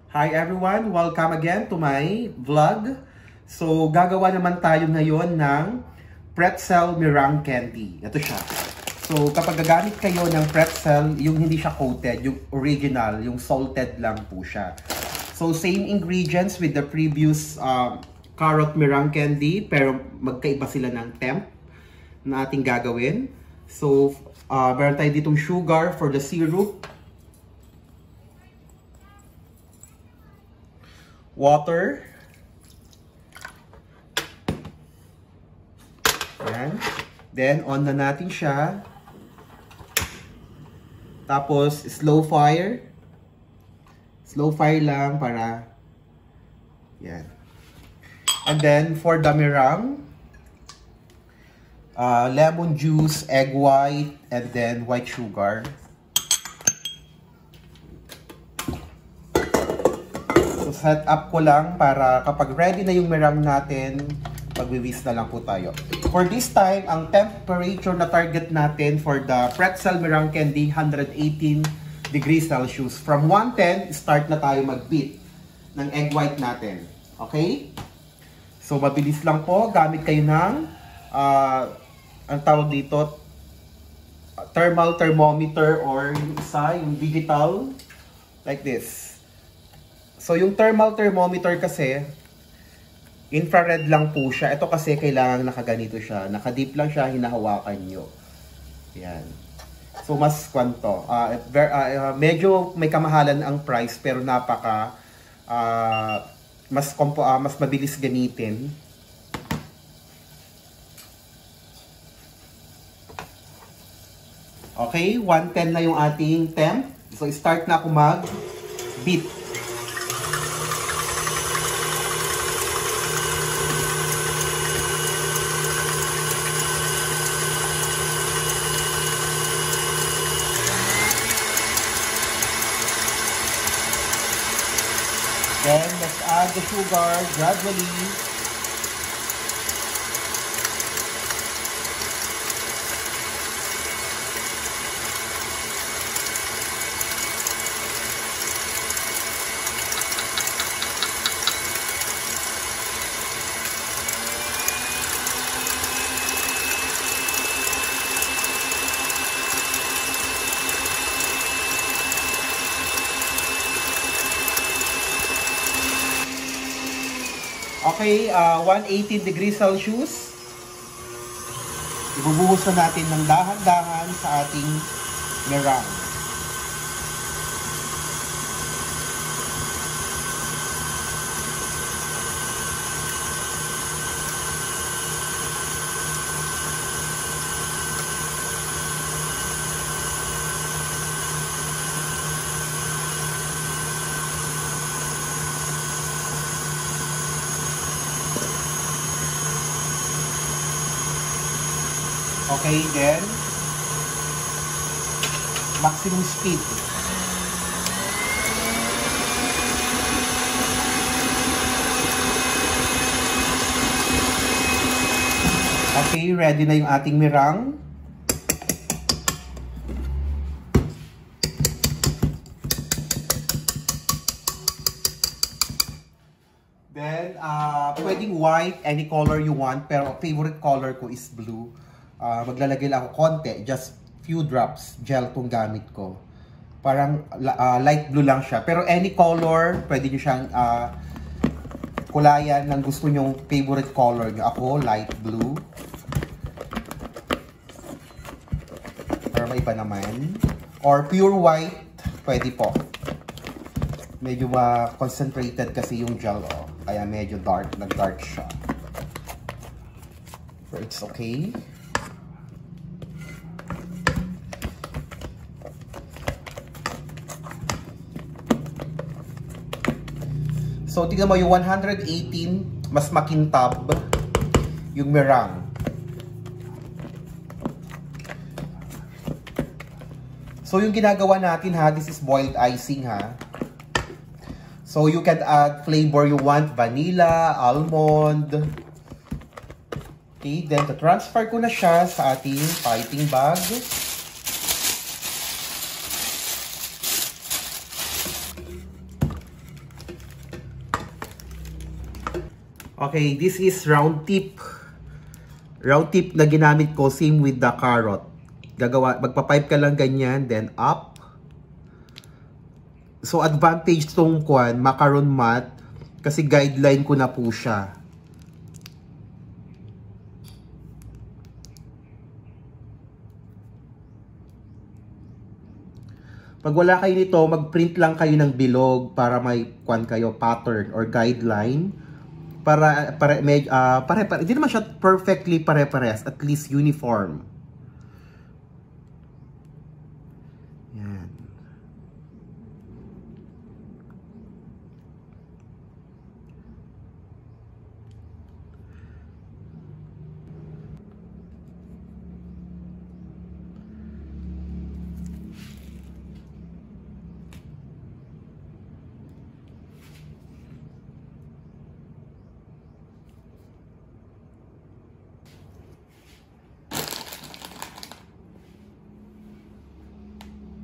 Hi everyone! Welcome again to my vlog. So, gagawa naman tayo ngayon ng pretzel meringue candy. Ito siya. So, kapag gagamit kayo ng pretzel, yung hindi siya coated, yung original, yung salted lang po siya. So, same ingredients with the previous carrot meringue candy, pero magkaiba sila ng temp na ating gagawin. So, meron tayo ditong sugar for the syrup, water, yan. Then, on na natin siya. Tapos, slow fire. Slow fire lang para, yan. And then, for the meringue, lemon juice, egg white, and then white sugar. So, set up ko lang para kapag ready na yung meringue natin, magwi-whisk na lang po tayo. For this time, ang temperature na target natin for the pretzel meringue candy, 118 degrees Celsius. From 110, start na tayo mag-beat ng egg white natin. Okay? So, mabilis lang po. Gamit kayo ng, ang tawag dito, thermal thermometer or yung isa, yung digital, like this. So, yung thermal thermometer kasi, infrared lang po siya. Ito kasi kailangan nakaganito siya. Nakadip lang siya, hinahawakan nyo. Yan. So, mas kwanto. Medyo may kamahalan ang price, pero napaka, mas mabilis gamitin. Okay, 110 na yung ating temp. So, start na ako mag-beat. Then, let's add the sugar gradually. Okay, 180 degrees Celsius. Ibubuhos na natin ng dahan-dahan sa ating meringue. Okay, then maximum speed. Okay, ready na yung ating meringue. Then, pwedeng white, any color you want, pero favorite color ko is blue. Maglalagay lang ako konti, just few drops gel tong gamit ko. Parang light blue lang siya. Pero any color, pwede nyo siyang kulayan ng gusto nyong favorite color nyo. Ako, light blue. Pero may iba naman. Or pure white, pwede po. Medyo concentrated kasi yung gel, oh. Kaya medyo dark, nag-dark siya. But it's okay. So, tignan mo yung 118, mas makintab yung meringue. So, yung ginagawa natin ha, this is boiled icing ha. So, you can add flavor you want, vanilla, almond. Okay, then transfer ko na siya sa ating piping bag. Okay, this is round tip. Round tip na ginamit ko, same with the carrot. Magpa-pipe ka lang ganyan, then up. So, advantage tong macaron mat, kasi guideline ko na po siya. Pag wala kayo nito, mag-print lang kayo ng bilog para may kayo pattern or guideline. Hindi naman siya perfectly pare-pares, at least uniform. Yan.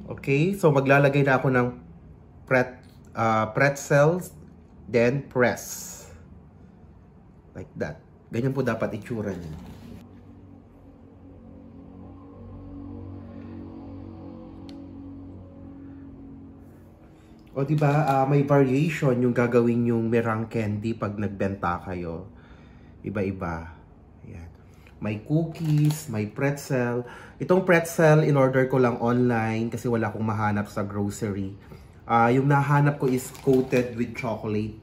Okay, so maglalagay na ako ng pretzels, then press. Like that. Ganyan po dapat itsura niya. O diba, may variation yung gagawin yung meringue candy pag nagbenta kayo. Iba-iba. Ayan. May cookies, may pretzel. Itong pretzel, in-order ko lang online kasi wala akong mahanap sa grocery. Yung nahanap ko is coated with chocolate.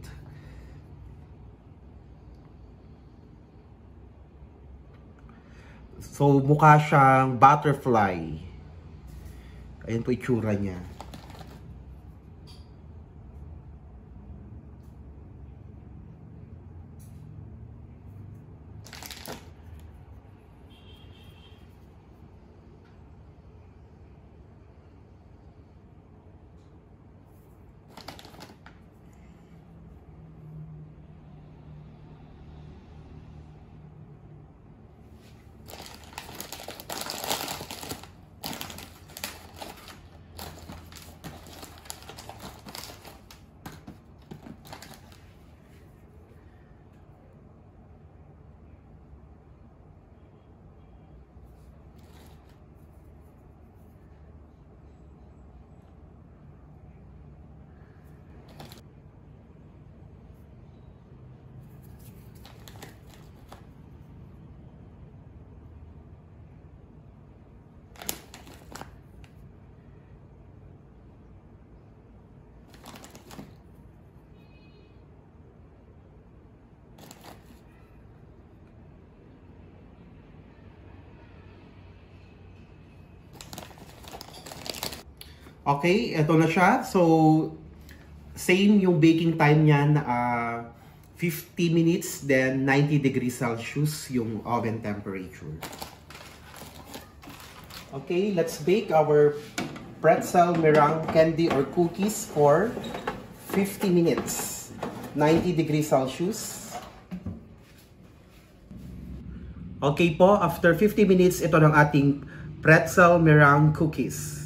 So, mukha siyang butterfly. Ayan po itsura niya. Okay, eto na siya. So, same yung baking time niyan, 50 minutes, then 90 degrees Celsius yung oven temperature. Okay, let's bake our pretzel meringue candy or cookies for 50 minutes. 90 degrees Celsius. Okay po, after 50 minutes, ito ng ating pretzel meringue cookies.